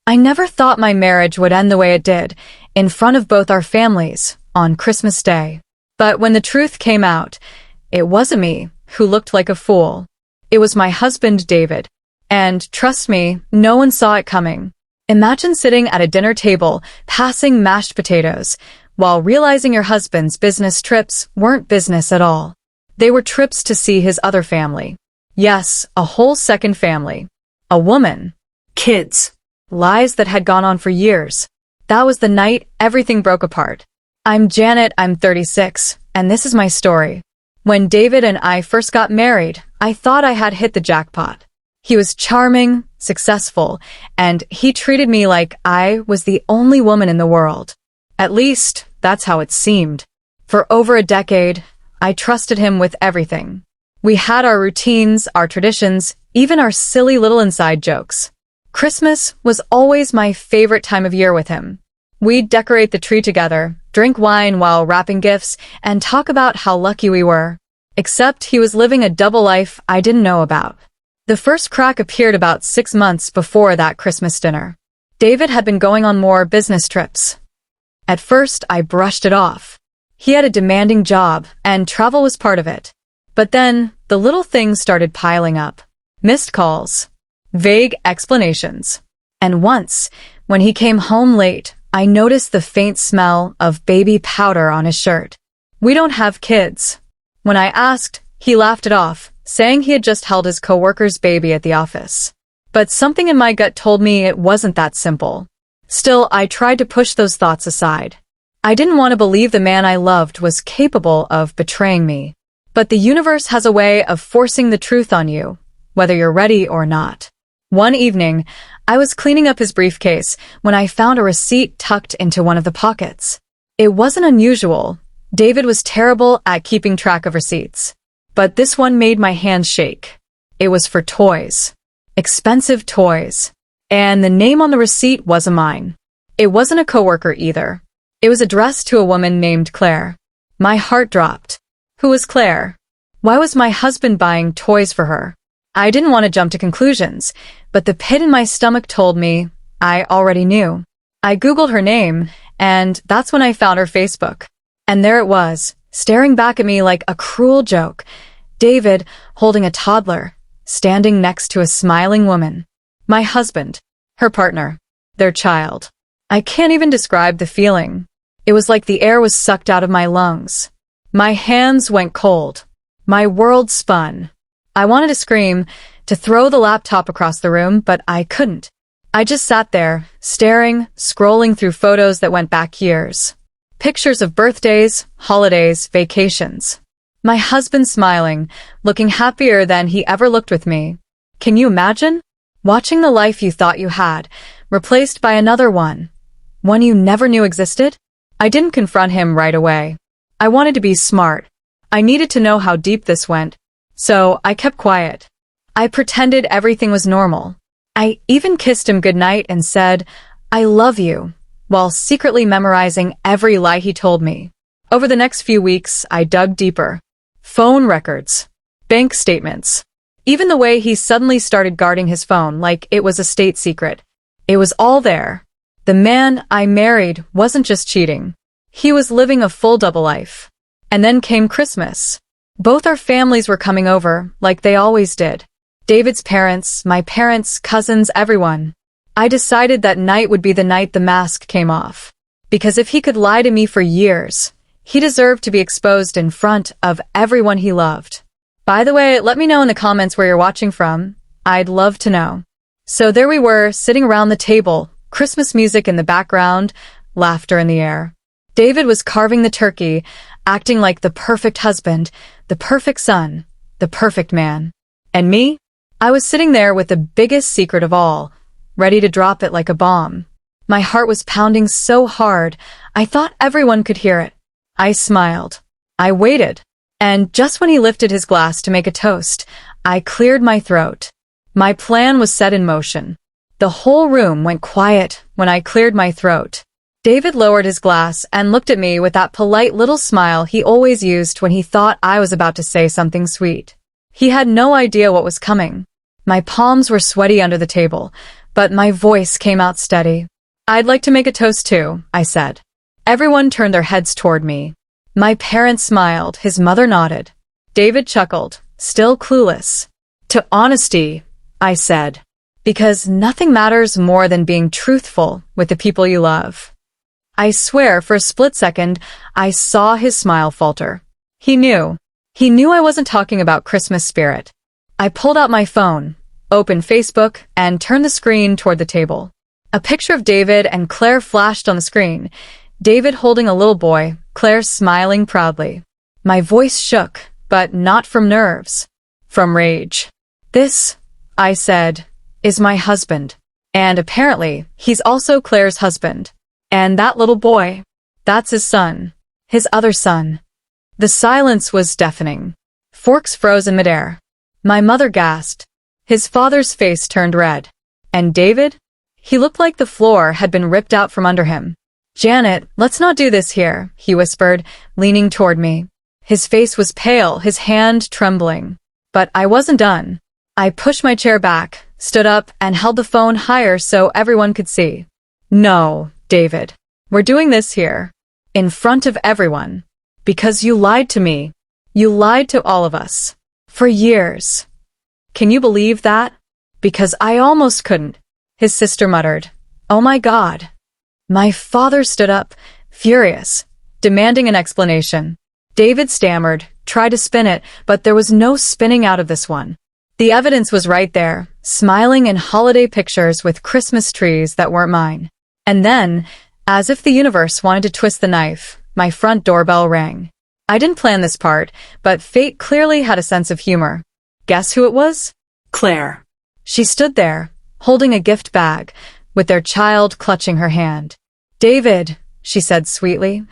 I never thought my marriage would end the way it did, in front of both our families, on Christmas Day. But when the truth came out, it wasn't me who looked like a fool. It was my husband, David. And trust me, no one saw it coming. Imagine sitting at a dinner table, passing mashed potatoes, while realizing your husband's business trips weren't business at all. They were trips to see his other family. Yes, a whole second family. A woman. Kids. Lies that had gone on for years. That was the night everything broke apart. I'm Janet, I'm 36, and this is my story. When David and I first got married, I thought I had hit the jackpot. He was charming, successful, and he treated me like I was the only woman in the world. At least, that's how it seemed. For over a decade, I trusted him with everything. We had our routines, our traditions, even our silly little inside jokes. Christmas was always my favorite time of year with him. We'd decorate the tree together, drink wine while wrapping gifts, and talk about how lucky we were. Except he was living a double life I didn't know about. The first crack appeared about 6 months before that Christmas dinner. David had been going on more business trips. At first, I brushed it off. He had a demanding job, and travel was part of it. But then, the little things started piling up. Missed calls. Vague explanations. And once, when he came home late, I noticed the faint smell of baby powder on his shirt. We don't have kids. When I asked, he laughed it off, saying he had just held his coworker's baby at the office. But something in my gut told me it wasn't that simple. Still, I tried to push those thoughts aside. I didn't want to believe the man I loved was capable of betraying me. But the universe has a way of forcing the truth on you, whether you're ready or not. One evening, I was cleaning up his briefcase when I found a receipt tucked into one of the pockets. It wasn't unusual. David was terrible at keeping track of receipts. But this one made my hands shake. It was for toys. Expensive toys. And the name on the receipt wasn't mine. It wasn't a coworker either. It was addressed to a woman named Claire. My heart dropped. Who was Claire? Why was my husband buying toys for her? I didn't want to jump to conclusions, but the pit in my stomach told me I already knew. I Googled her name, and that's when I found her Facebook. And there it was, staring back at me like a cruel joke. David, holding a toddler, standing next to a smiling woman. My husband, her partner, their child. I can't even describe the feeling. It was like the air was sucked out of my lungs. My hands went cold. My world spun. I wanted to scream, to throw the laptop across the room, but I couldn't. I just sat there, staring, scrolling through photos that went back years. Pictures of birthdays, holidays, vacations. My husband smiling, looking happier than he ever looked with me. Can you imagine? Watching the life you thought you had, replaced by another one. One you never knew existed? I didn't confront him right away. I wanted to be smart. I needed to know how deep this went. So I kept quiet. I pretended everything was normal. I even kissed him goodnight and said, "I love you," while secretly memorizing every lie he told me. Over the next few weeks, I dug deeper. Phone records. Bank statements. Even the way he suddenly started guarding his phone like it was a state secret. It was all there. The man I married wasn't just cheating. He was living a full double life. And then came Christmas. Both our families were coming over, like they always did. David's parents, my parents, cousins, everyone. I decided that night would be the night the mask came off. Because if he could lie to me for years, he deserved to be exposed in front of everyone he loved. By the way, let me know in the comments where you're watching from. I'd love to know. So there we were, sitting around the table, Christmas music in the background, laughter in the air. David was carving the turkey, acting like the perfect husband, the perfect son, the perfect man. And me? I was sitting there with the biggest secret of all, ready to drop it like a bomb. My heart was pounding so hard, I thought everyone could hear it. I smiled. I waited. And just when he lifted his glass to make a toast, I cleared my throat. My plan was set in motion. The whole room went quiet when I cleared my throat. David lowered his glass and looked at me with that polite little smile he always used when he thought I was about to say something sweet. He had no idea what was coming. My palms were sweaty under the table, but my voice came out steady. "I'd like to make a toast too," I said. Everyone turned their heads toward me. My parents smiled, his mother nodded. David chuckled, still clueless. "To honesty," I said, "because nothing matters more than being truthful with the people you love." I swear, for a split second, I saw his smile falter. He knew. He knew I wasn't talking about Christmas spirit. I pulled out my phone, opened Facebook, and turned the screen toward the table. A picture of David and Claire flashed on the screen. David holding a little boy, Claire smiling proudly. My voice shook, but not from nerves, from rage. "This," I said, "is my husband. And apparently, he's also Claire's husband. And that little boy, that's his son. His other son." The silence was deafening. Forks froze in midair. My mother gasped. His father's face turned red. And David? He looked like the floor had been ripped out from under him. "Janet, let's not do this here," he whispered, leaning toward me. His face was pale, his hand trembling. But I wasn't done. I pushed my chair back, stood up, and held the phone higher so everyone could see. "No, David. We're doing this here. In front of everyone. Because you lied to me. You lied to all of us. For years. Can you believe that?" "Because I almost couldn't," his sister muttered. "Oh my God." My father stood up, furious, demanding an explanation. David stammered, tried to spin it, but there was no spinning out of this one. The evidence was right there, smiling in holiday pictures with Christmas trees that weren't mine. And then, as if the universe wanted to twist the knife, my front doorbell rang. I didn't plan this part, but fate clearly had a sense of humor. Guess who it was? Claire. She stood there, holding a gift bag, with their child clutching her hand. "David," she said sweetly,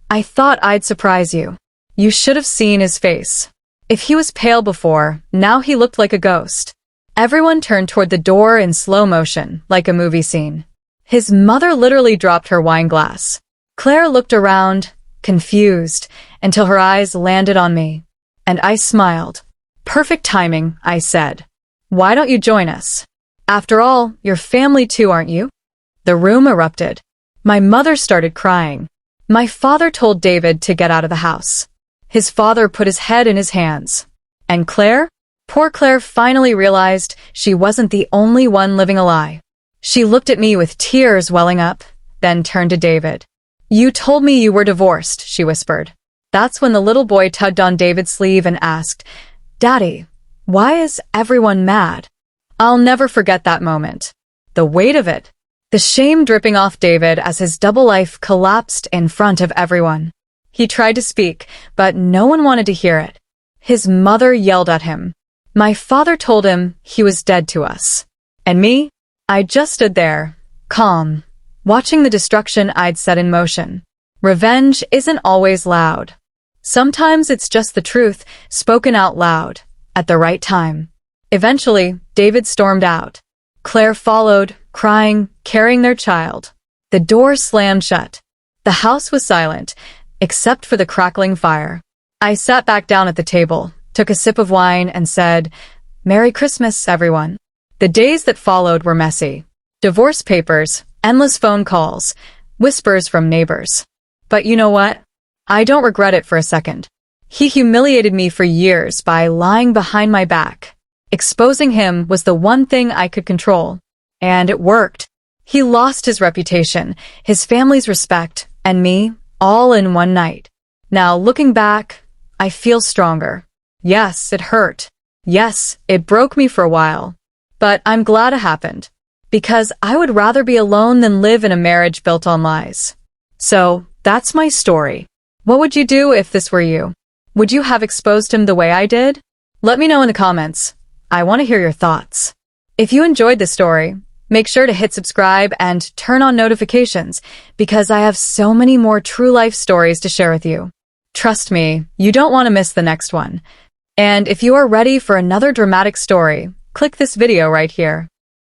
"I thought I'd surprise you. You should have seen his face. If he was pale before, now he looked like a ghost." Everyone turned toward the door in slow motion, like a movie scene. His mother literally dropped her wine glass. Claire looked around, confused, until her eyes landed on me. And I smiled. "Perfect timing," I said. "Why don't you join us? After all, you're family too, aren't you?" The room erupted. My mother started crying. My father told David to get out of the house. His father put his head in his hands. And Claire? Poor Claire finally realized she wasn't the only one living a lie. She looked at me with tears welling up, then turned to David. "You told me you were divorced," she whispered. That's when the little boy tugged on David's sleeve and asked, "Daddy, why is everyone mad?" I'll never forget that moment. The weight of it. The shame dripping off David as his double life collapsed in front of everyone. He tried to speak, but no one wanted to hear it. His mother yelled at him. My father told him he was dead to us. And me? I just stood there, calm, watching the destruction I'd set in motion. Revenge isn't always loud. Sometimes it's just the truth, spoken out loud, at the right time. Eventually, David stormed out. Claire followed, crying, carrying their child. The door slammed shut. The house was silent, except for the crackling fire. I sat back down at the table, took a sip of wine, and said, "Merry Christmas, everyone." The days that followed were messy. Divorce papers, endless phone calls, whispers from neighbors. But you know what? I don't regret it for a second. He humiliated me for years by lying behind my back. Exposing him was the one thing I could control. And it worked. He lost his reputation, his family's respect, and me, all in one night. Now, looking back, I feel stronger. Yes, it hurt. Yes, it broke me for a while. But I'm glad it happened. Because I would rather be alone than live in a marriage built on lies. So, that's my story. What would you do if this were you? Would you have exposed him the way I did? Let me know in the comments. I want to hear your thoughts. If you enjoyed this story, make sure to hit subscribe and turn on notifications because I have so many more true life stories to share with you. Trust me, you don't want to miss the next one. And if you are ready for another dramatic story, click this video right here.